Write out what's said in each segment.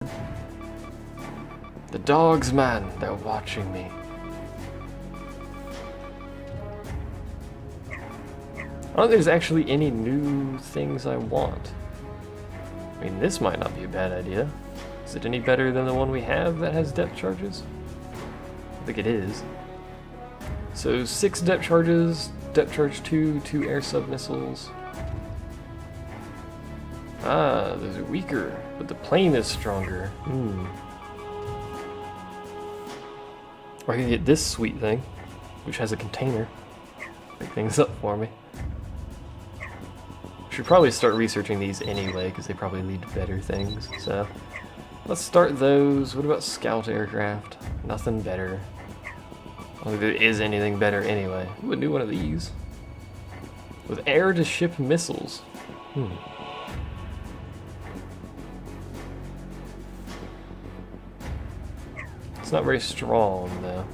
The dogs, man, they're watching me. I don't think there's actually any new things I want. I mean, this might not be a bad idea. Is it any better than the one we have that has depth charges? I think it is. So 6 depth charges, depth charge 2, 2 air sub-missiles. Ah, those are weaker, but the plane is stronger. Or I can get this sweet thing, which has a container. Pick things up for me. Should probably start researching these anyway, because they probably lead to better things. So, let's start those. What about scout aircraft? Nothing better. I don't think there is anything better anyway. Ooh, a new one of these. With air-to-ship missiles. It's not very strong, though.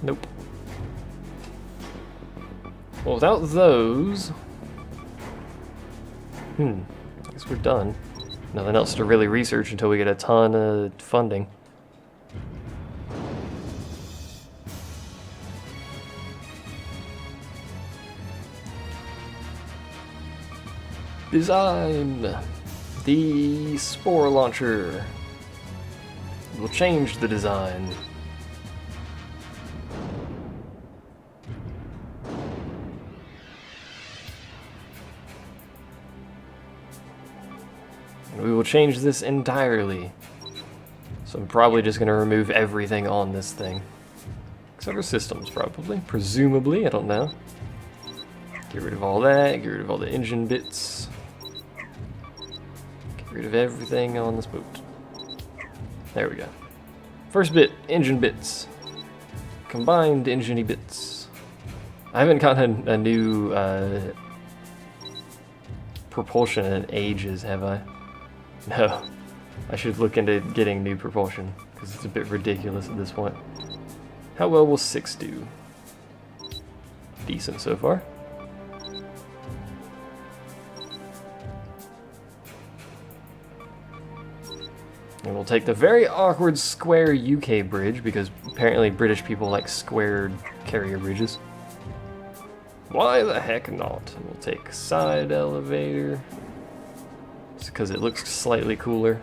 Nope. Well, without those... I guess we're done. Nothing else to really research until we get a ton of funding. Design! The spore launcher. We'll change the design. And we will change this entirely. So I'm probably just going to remove everything on this thing. Except for systems, probably. Presumably, I don't know. Get rid of all that, get rid of all the engine bits. Get rid of everything on this boat. There we go. First bit, engine bits. Combined engine-y bits. I haven't gotten a new propulsion in ages, have I? No. I should look into getting new propulsion, because it's a bit ridiculous at this point. How well will 6 do? Decent so far. And we'll take the very awkward square UK bridge, because apparently British people like squared carrier bridges. Why the heck not? And we'll take side elevator, just because it looks slightly cooler.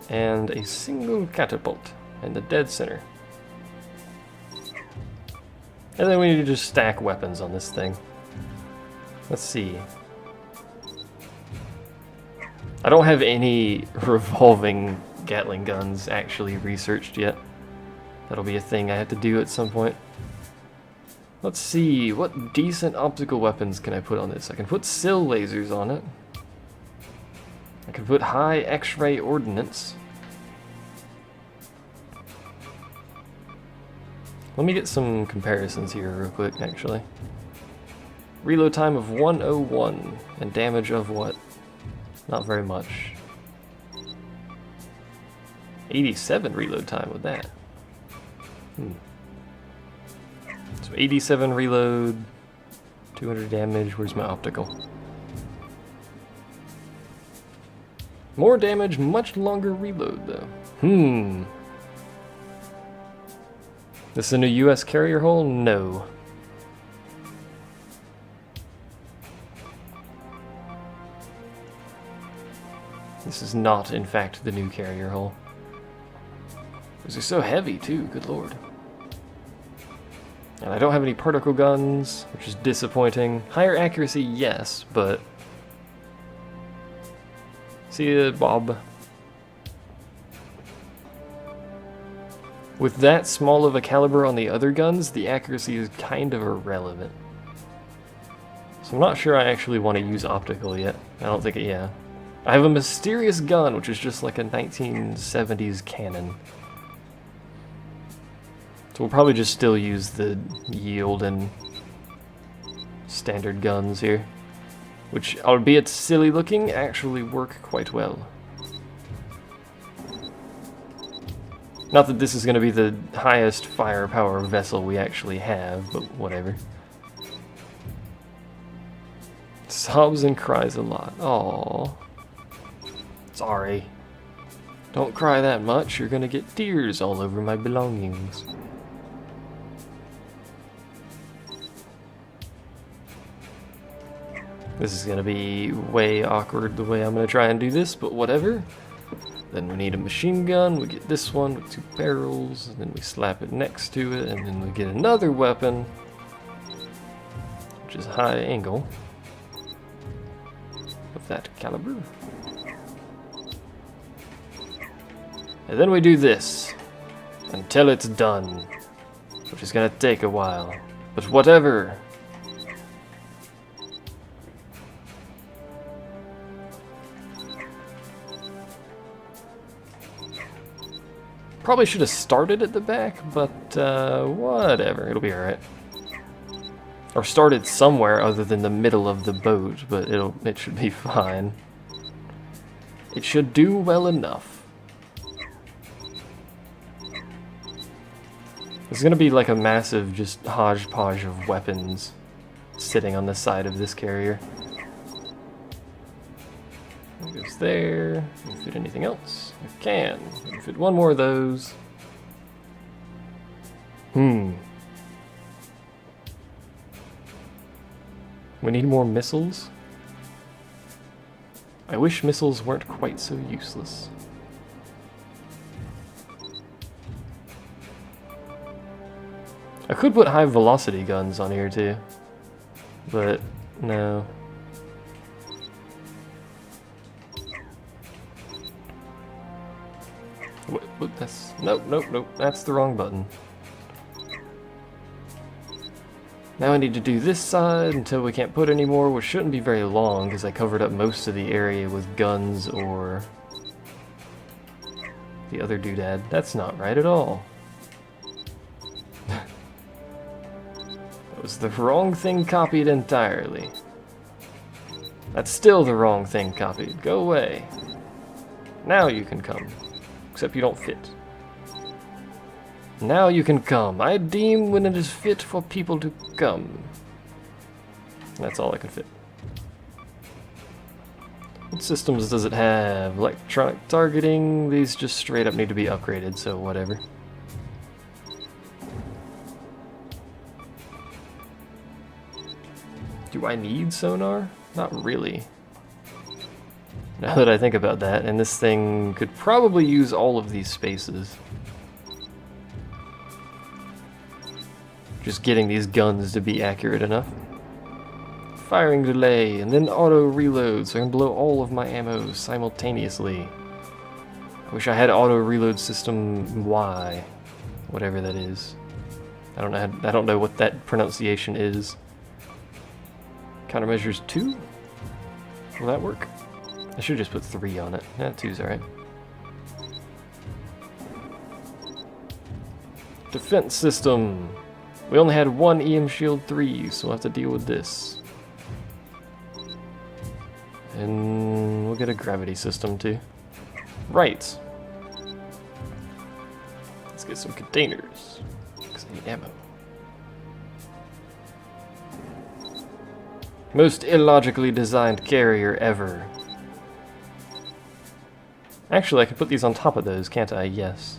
And a single catapult in the dead center. And then we need to just stack weapons on this thing. Let's see. I don't have any revolving Gatling guns actually researched yet. That'll be a thing I have to do at some point. Let's see, what decent optical weapons can I put on this? I can put SIL lasers on it. I can put high X-ray ordnance. Let me get some comparisons here real quick, actually. Reload time of 101, and damage of what? Not very much. 87 reload time with that. So 87 reload, 200 damage, where's my optical? More damage, much longer reload though. This is a new US carrier hull? No. This is not, in fact, the new carrier hull. These are so heavy, too, good lord. And I don't have any particle guns, which is disappointing. Higher accuracy, yes, but... See ya, Bob. With that small of a caliber on the other guns, the accuracy is kind of irrelevant. So I'm not sure I actually want to use optical yet. I don't think it, yeah. I have a mysterious gun, which is just like a 1970s cannon. So we'll probably just still use the yield and standard guns here. Which, albeit silly looking, actually work quite well. Not that this is going to be the highest firepower vessel we actually have, but whatever. Sobs and cries a lot. Aww. Sorry. Don't cry that much, you're gonna get tears all over my belongings. This is gonna be way awkward the way I'm gonna try and do this, but whatever. Then we need a machine gun, we get this one with 2 barrels, and then we slap it next to it, and then we get another weapon, which is high angle, of that caliber. And then we do this, until it's done, which is gonna take a while, but whatever. Probably should have started at the back, but whatever, it'll be alright. Or started somewhere other than the middle of the boat, but it should be fine. It should do well enough. It's gonna be like a massive just hodgepodge of weapons sitting on the side of this carrier. It goes there. Can I fit anything else? I can. I can fit one more of those. We need more missiles. I wish missiles weren't quite so useless. I could put high velocity guns on here too, but no. What, that's, nope, that's the wrong button. Now I need to do this side until we can't put any more, which shouldn't be very long because I covered up most of the area with guns or the other doodad. That's not right at all. That was the wrong thing copied entirely. That's still the wrong thing copied. Go away. Now you can come. Except you don't fit. Now you can come. I deem when it is fit for people to come. That's all I can fit. What systems does it have? Electronic targeting. These just straight up need to be upgraded, so whatever. Do I need sonar? Not really. Now that I think about that, and this thing could probably use all of these spaces. Just getting these guns to be accurate enough. Firing delay, and then auto reload, so I can blow all of my ammo simultaneously. I wish I had auto reload system Y, whatever that is. I don't know what that pronunciation is. Countermeasures 2? Will that work? I should just put 3 on it. Yeah, 2's alright. Defense system. We only had one EM Shield 3, so we'll have to deal with this. And we'll get a gravity system too. Right. Let's get some containers, because I need ammo. Most illogically designed carrier ever. Actually, I could put these on top of those, can't I? Yes.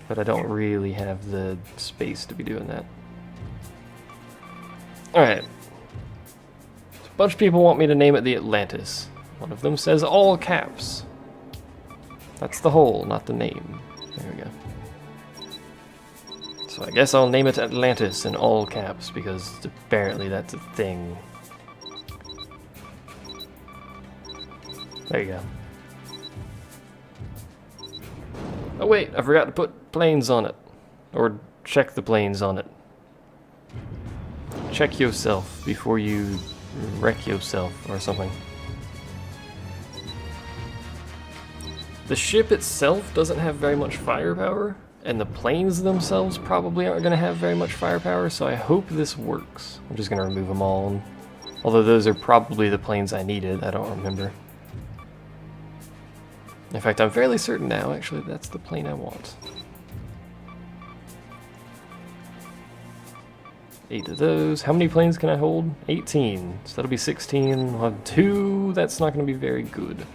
But I don't really have the space to be doing that. Alright. A bunch of people want me to name it the Atlantis. One of them says all caps. That's the whole, not the name. There we go. So I guess I'll name it Atlantis in all caps, because apparently that's a thing. There you go. Oh wait, I forgot to put planes on it. Or check the planes on it. Check yourself before you wreck yourself or something. The ship itself doesn't have very much firepower, and the planes themselves probably aren't going to have very much firepower, so I hope this works. I'm just going to remove them all. Although those are probably the planes I needed, I don't remember. In fact, I'm fairly certain now, actually, that's the plane I want. 8 of those. How many planes can I hold? 18. So that'll be 16. We'll have 2. That's not going to be very good.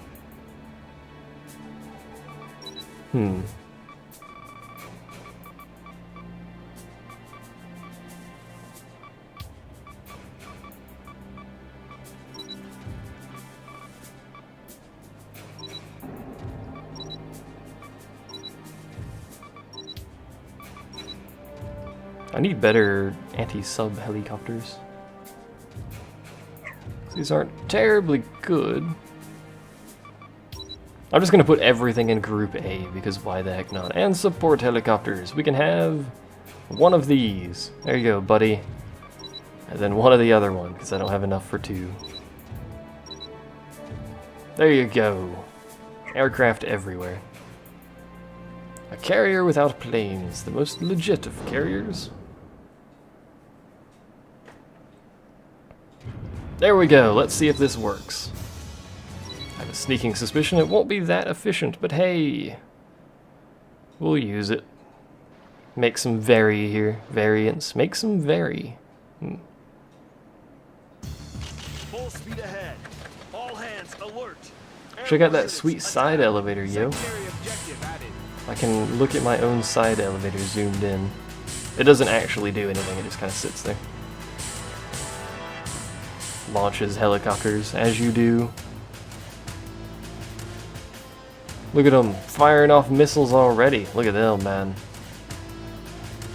I need better anti-sub helicopters. These aren't terribly good. I'm just gonna put everything in Group A because why the heck not? And support helicopters. We can have one of these. There you go, buddy. And then one of the other one because I don't have enough for 2. There you go. Aircraft everywhere. A carrier without planes, the most legit of carriers. There we go, let's see if this works. I have a sneaking suspicion it won't be that efficient, but hey, we'll use it. Make some vary here, variants, make some vary. Full speed ahead. All hands alert. Check out that sweet side elevator, yo. I can look at my own side elevator zoomed in. It doesn't actually do anything, it just kind of sits there. Launches helicopters, as you do. Look at them, firing off missiles already. Look at them, man.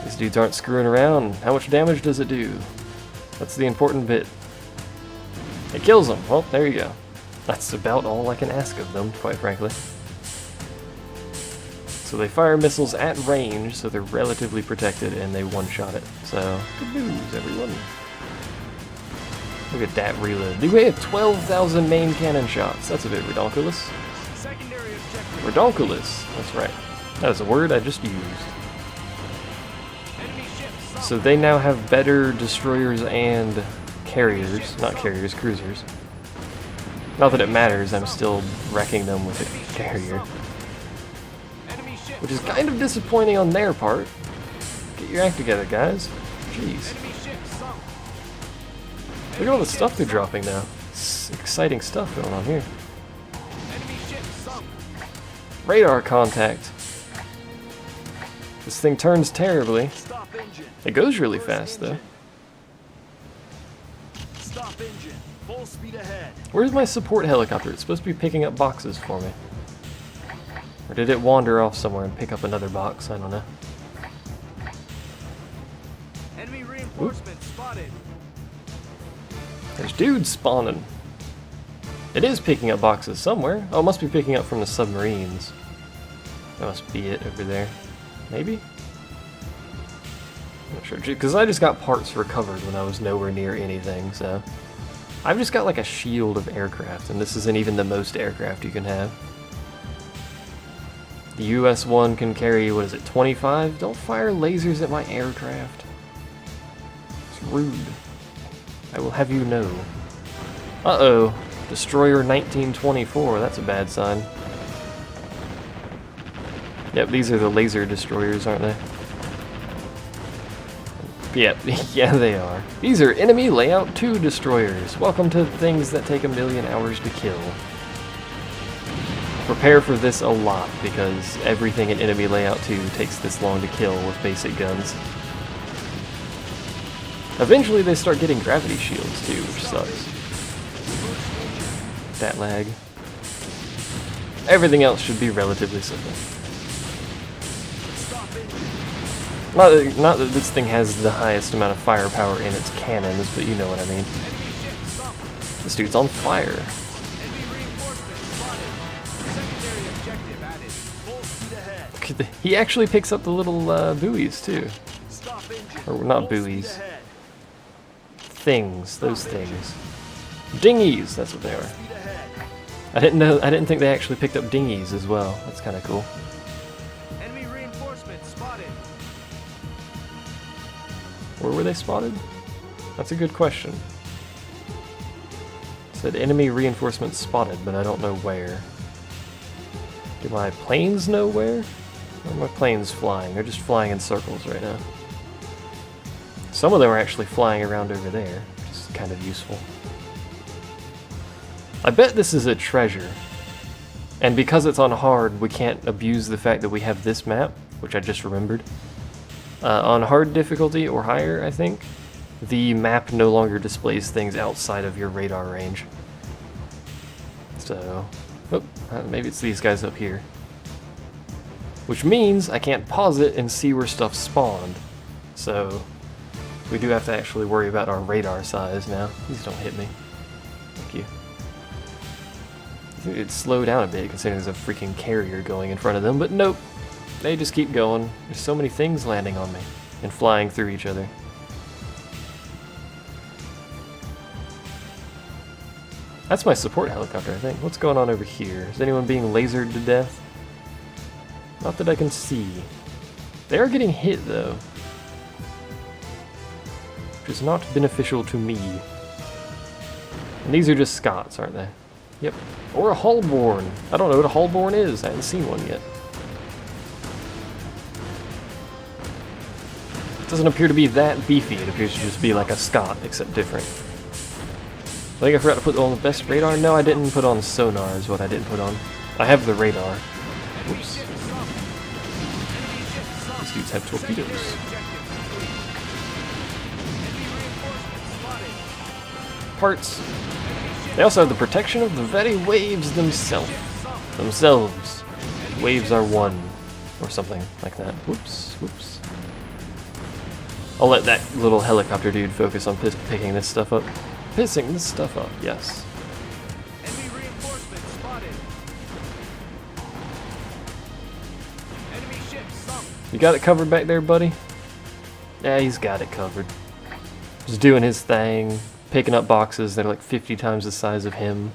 These dudes aren't screwing around. How much damage does it do? That's the important bit. It kills them. Well, there you go. That's about all I can ask of them, quite frankly. So they fire missiles at range, so they're relatively protected, and they one-shot it. So, good news, everyone. Look at that reload. We have 12,000 main cannon shots. That's a bit redonkulous. Redonkulous. That's right. That is a word I just used. So they now have better destroyers and carriers. Not carriers, cruisers. Not that it matters, I'm still wrecking them with a carrier. Which is kind of disappointing on their part. Get your act together, guys. Jeez. Look at all the stuff they're dropping now. It's exciting stuff going on here. Radar contact. This thing turns terribly. It goes really fast, though. Where's my support helicopter? It's supposed to be picking up boxes for me. Or did it wander off somewhere and pick up another box? I don't know. Enemy reinforcement spotted. There's dudes spawning. It is picking up boxes somewhere. Oh, it must be picking up from the submarines. That must be it over there. Maybe? I'm not sure, because I just got parts recovered when I was nowhere near anything, so... I've just got like a shield of aircraft, and this isn't even the most aircraft you can have. The US one can carry, what is it, 25? Don't fire lasers at my aircraft. It's rude. I will have you know. Uh-oh. Destroyer 1924, that's a bad sign. Yep, these are the laser destroyers, aren't they? Yep, yeah they are. These are enemy layout 2 destroyers. Welcome to things that take 1,000,000 hours to kill. Prepare for this a lot, because everything in enemy layout 2 takes this long to kill with basic guns. Eventually they start getting gravity shields too, which sucks. That lag. Everything else should be relatively simple. Not that this thing has the highest amount of firepower in its cannons, but you know what I mean. This dude's on fire. He actually picks up the little buoys too. Or not buoys. Things, those things. Dinghies, that's what they are. I didn't think they actually picked up dinghies as well. That's kind of cool. Enemy reinforcement spotted. Where were they spotted? That's a good question. It said enemy reinforcements spotted, but I don't know where. Do my planes know where? Or are my planes flying? They're just flying in circles right now. Some of them are actually flying around over there, which is kind of useful. I bet this is a treasure. And because it's on hard, we can't abuse the fact that we have this map, which I just remembered. On hard difficulty or higher, I think, the map no longer displays things outside of your radar range. So, maybe it's these guys up here. Which means I can't pause it and see where stuff spawned. So, we do have to actually worry about our radar size now. Please don't hit me. Thank you. I think it'd slow down a bit considering there's a freaking carrier going in front of them, but nope. They just keep going. There's so many things landing on me and flying through each other. That's my support helicopter, I think. What's going on over here? Is anyone being lasered to death? Not that I can see. They are getting hit, though. Which is not beneficial to me. And these are just Scots, aren't they? Yep. Or a Hullborn. I don't know what a Hullborn is. I haven't seen one yet. It doesn't appear to be that beefy. It appears to just be like a Scot, except different. I think I forgot to put on the best radar. No, I didn't put on sonar is what I didn't put on. I have the radar. Oops. These dudes have torpedoes. Parts. They also have the protection of the very waves themselves. Waves are one. Or something like that. Whoops, whoops. I'll let that little helicopter dude focus on picking this stuff up. Pissing this stuff up, yes. Enemy reinforcements spotted. Enemy ship sunk. You got it covered back there, buddy? Yeah, he's got it covered. Just doing his thing, picking up boxes that are like 50 times the size of him.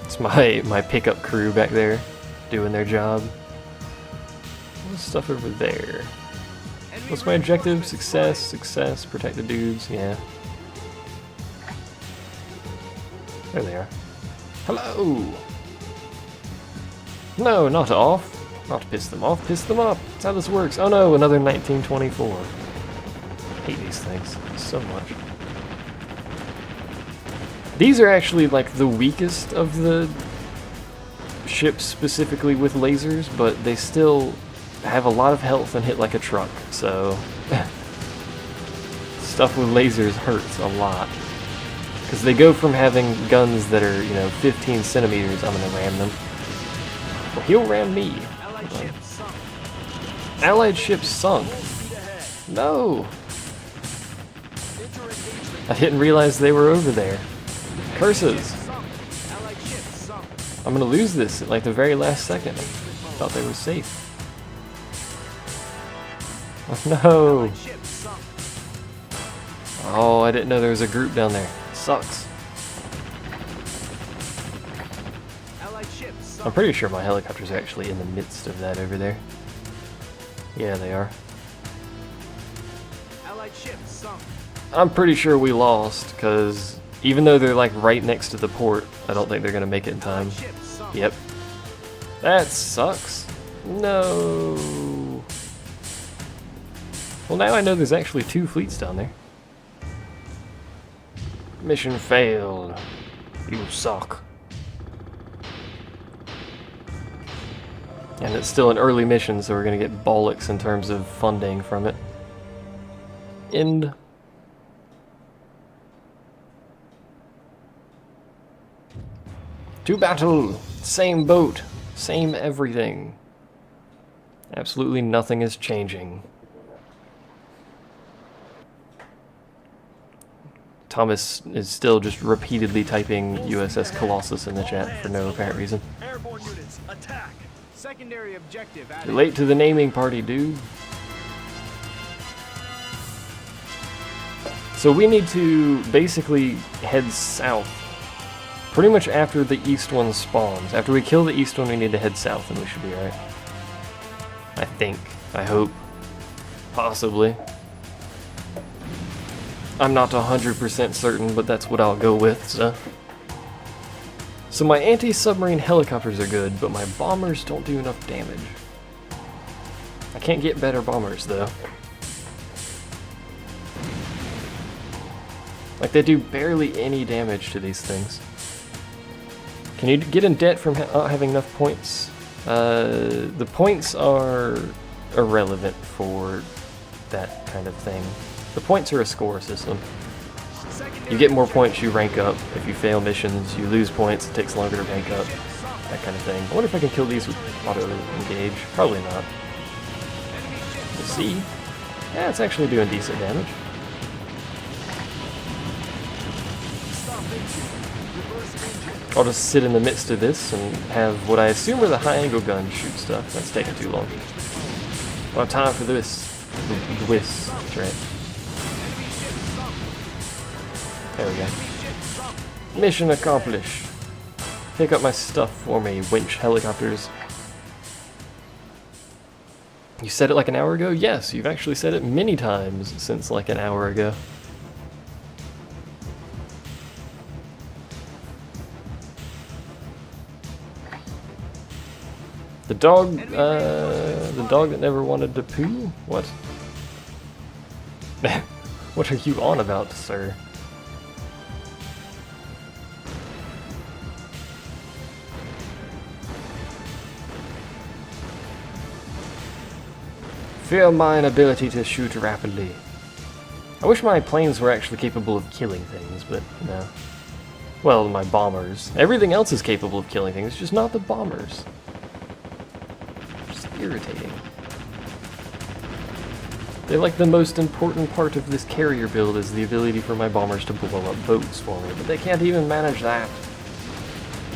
It's my pickup crew back there, doing their job. What's stuff over there? What's my objective? Success, success, protect the dudes, yeah. There they are. Hello! No, not off. Not piss them off, piss them up. That's how this works. Oh no, another 1924. I hate these things so much. These are actually like the weakest of the ships specifically with lasers, but they still have a lot of health and hit like a truck, so stuff with lasers hurts a lot. Because they go from having guns that are, 15 centimeters, I'm gonna ram them. Well, he'll ram me. Allied ship sunk. No! I didn't realize they were over there. Curses! I'm gonna lose this at like the very last second. Thought they were safe. Oh no! Oh, I didn't know there was a group down there. Sucks. I'm pretty sure my helicopters are actually in the midst of that over there. Yeah, they are. I'm pretty sure we lost, because even though they're like right next to the port, I don't think they're gonna make it in time. Yep. That sucks. No. Well, now I know there's actually 2 fleets down there. Mission failed. You suck. And it's still an early mission, so we're gonna get bollocks in terms of funding from it. End. To battle! Same boat, same everything. Absolutely nothing is changing. Thomas is still just repeatedly typing USS Colossus in the chat for no apparent reason. Airborne units, attack. Secondary objective added. You're late to the naming party, dude. So we need to basically head south. Pretty much after the east one spawns. After we kill the east one, we need to head south and we should be alright. I think. I hope. Possibly. I'm not 100% certain, but that's what I'll go with, so. So my anti-submarine helicopters are good, but my bombers don't do enough damage. I can't get better bombers, though. Like, they do barely any damage to these things. Can you get in debt from not having enough points? The points are irrelevant for that kind of thing. The points are a score system. You get more points, you rank up. If you fail missions, you lose points, it takes longer to rank up. That kind of thing. I wonder if I can kill these with auto-engage. Probably not. We'll see. Yeah, it's actually doing decent damage. I'll just sit in the midst of this and have what I assume are the high-angle guns shoot stuff. That's taking too long. I don't have time for this. This. That's right. There we go. Mission accomplished. Pick up my stuff for me, winch helicopters. You said it like an hour ago? Yes, you've actually said it many times since like an hour ago. The dog that never wanted to poo? What? What are you on about, sir? Fear my inability to shoot rapidly. I wish my planes were actually capable of killing things, but no. Well, my bombers. Everything else is capable of killing things, just not the bombers. Just irritating. They're like the most important part of this carrier build is the ability for my bombers to blow up boats for me, but they can't even manage that.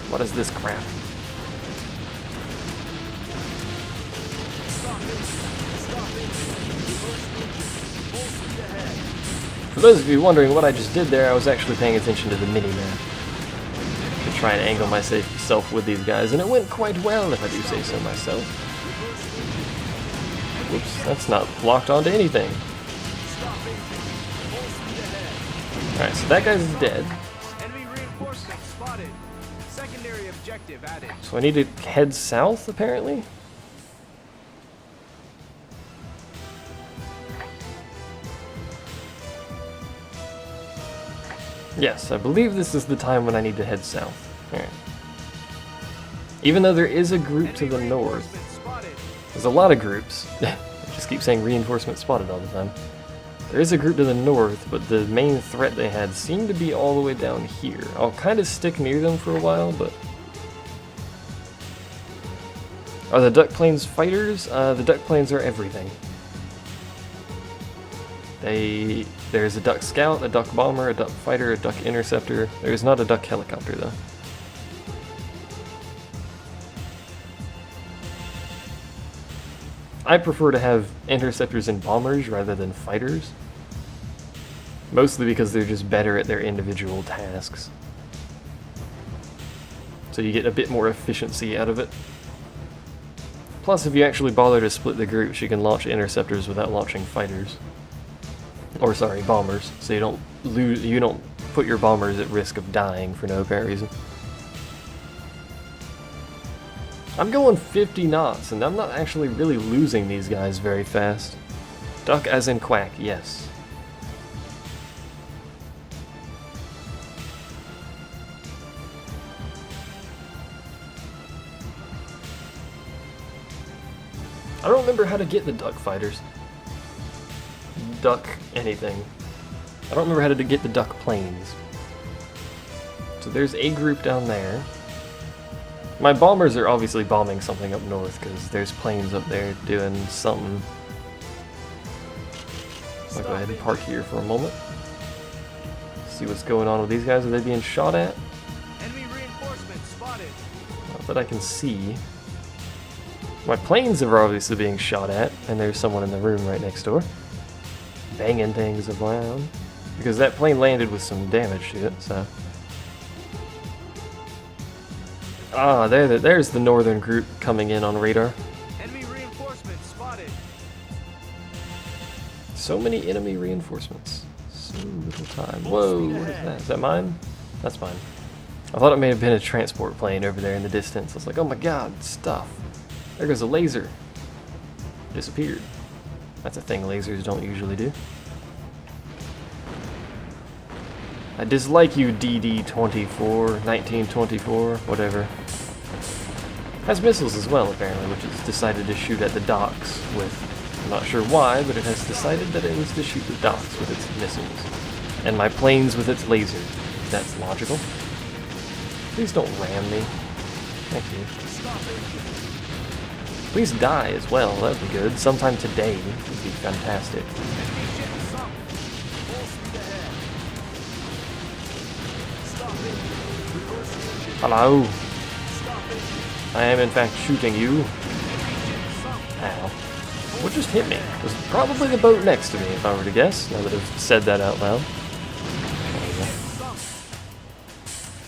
What is this crap? For those of you wondering what I just did there, I was actually paying attention to the mini-map to try and angle myself with these guys, and it went quite well, if I do say so myself. Whoops, that's not locked onto anything. Alright, so that guy's dead. So I need to head south, apparently? Yes, I believe this is the time when I need to head south. Alright. Even though there is a group to the north, there's a lot of groups. I just keep saying reinforcement spotted all the time. There is a group to the north, but the main threat they had seemed to be all the way down here. I'll kind of stick near them for a while, but... Are the duck planes fighters? The duck planes are everything. There's a duck scout, a duck bomber, a duck fighter, a duck interceptor. There's not a duck helicopter though. I prefer to have interceptors and bombers rather than fighters. Mostly because they're just better at their individual tasks. So you get a bit more efficiency out of it. Plus, if you actually bother to split the groups, you can launch interceptors without launching fighters. Or sorry, bombers. So you don't put your bombers at risk of dying for no apparent reason. I'm going 50 knots, and I'm not actually really losing these guys very fast. Duck as in quack, yes. I don't remember how to get the duck fighters. Duck anything. I don't remember how to get the duck planes. So there's a group down there. My bombers are obviously bombing something up north because there's planes up there doing something. I'll go ahead and park here for a moment. See what's going on with these guys. Are they being shot at? Enemy reinforcements spotted. Not that I can see. My planes are obviously being shot at, and there's someone in the room right next door. Banging things around. Because that plane landed with some damage to it, so... Ah, there's the northern group coming in on radar. Enemy reinforcements spotted. So many enemy reinforcements. So little time. Whoa, what is that? Is that mine? That's mine. I thought it may have been a transport plane over there in the distance. I was like, oh my god, stuff. There goes a laser. disappeared. That's a thing lasers don't usually do. I dislike you, DD-24, 1924, whatever. Has missiles as well, apparently, which has decided to shoot at the docks with... I'm not sure why, but it has decided that it was to shoot the docks with its missiles. And my planes with its laser. That's logical. Please don't ram me. Thank you. Please die as well, that would be good. Sometime today would be fantastic. Hello. I am in fact shooting you. Ow. What just hit me? It was probably the boat next to me, if I were to guess, now that I've said that out loud.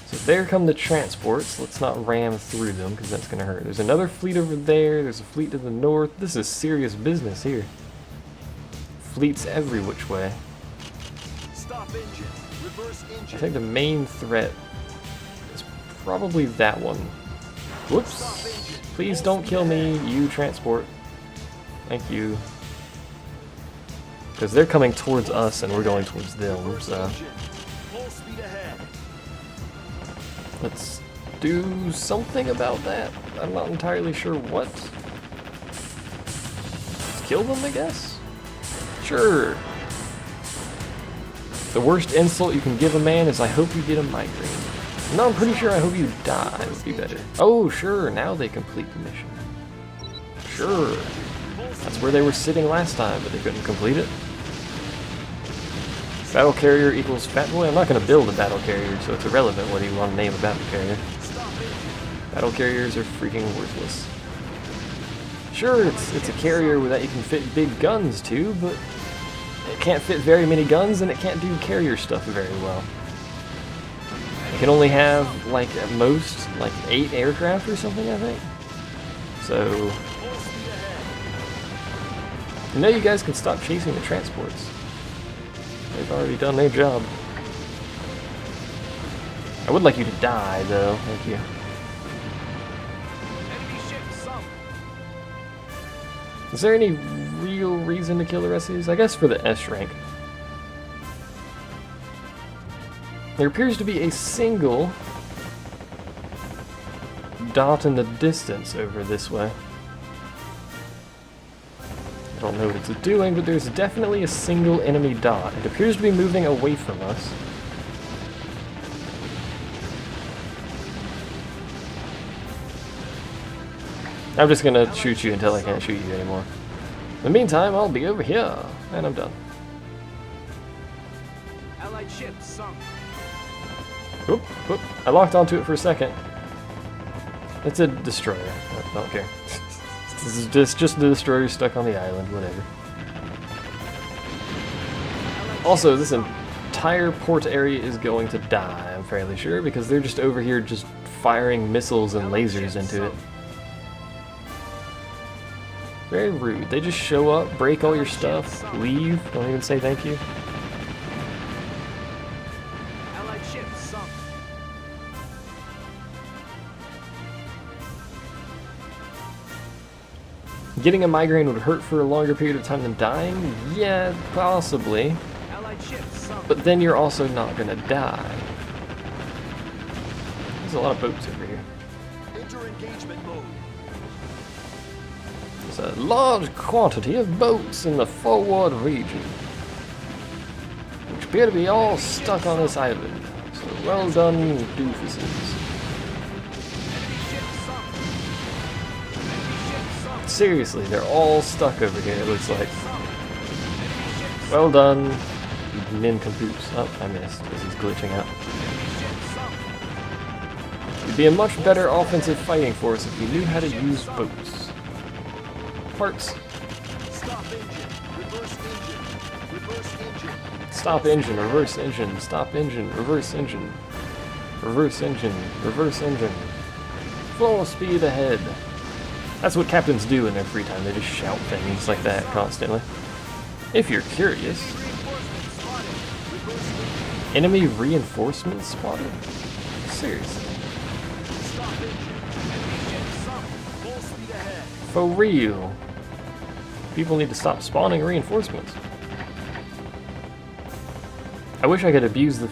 So there come the transports. Let's not ram through them, because that's going to hurt. There's another fleet over there. There's a fleet to the north. This is serious business here. Fleets every which way. Stop engine. Reverse engine. I think the main threat is probably that one. Whoops. Please don't kill me, you transport. Thank you. Because they're coming towards us and we're going towards them, so... Full speed ahead. Let's do something about that. I'm not entirely sure what. Let's kill them, I guess? Sure. The worst insult you can give a man is I hope you get a migraine. No, I'm pretty sure I hope you die would be better. Oh, sure, now they complete the mission. Sure. That's where they were sitting last time, but they couldn't complete it. Battle carrier equals fat boy. I'm not going to build a battle carrier, so it's irrelevant whether you want to name a battle carrier. Battle carriers are freaking worthless. Sure, it's a carrier that you can fit big guns to, but it can't fit very many guns and it can't do carrier stuff very well. It can only have, like, at most, like 8 aircraft or something, I think. So... You know, you guys can stop chasing the transports. They've already done their job. I would like you to die, though. Thank you. Is there any real reason to kill the rest of these? I guess for the S rank. There appears to be a single dot in the distance over this way. I don't know what it's doing, but there's definitely a single enemy dot. It appears to be moving away from us. I'm just gonna shoot you until I can't shoot you anymore. In the meantime, I'll be over here, and I'm done. Allied ship sunk. Oop, oop. I locked onto it for a second. It's a destroyer. I don't care. This is just a destroyer stuck on the island, whatever. Also, this entire port area is going to die, I'm fairly sure, because they're just over here just firing missiles and lasers into it. Very rude. They just show up, break all your stuff, leave, don't even say thank you. Allied ship sunk. Getting a migraine would hurt for a longer period of time than dying? Yeah, possibly. Allied ship sunk. But then you're also not gonna die. There's a lot of boats over here. Enter engagement mode. There's a large quantity of boats in the forward region, which appear to be all stuck on this island. So well done, doofuses. Seriously, they're all stuck over here, it looks like. Well done, you nincompoops. Oh, I missed, because he's glitching out. You'd be a much better offensive fighting force if you knew how to use boats. Parts. Stop engine. Reverse engine. Reverse engine. Stop engine, reverse engine, stop engine, reverse engine. Reverse engine, reverse engine. Full speed ahead. That's what captains do in their free time, they just shout things like that constantly. If you're curious. Enemy reinforcements spotted? Seriously. Stop engine. Ship sunk. Full speed ahead. For real. People need to stop spawning reinforcements. I wish I could abuse the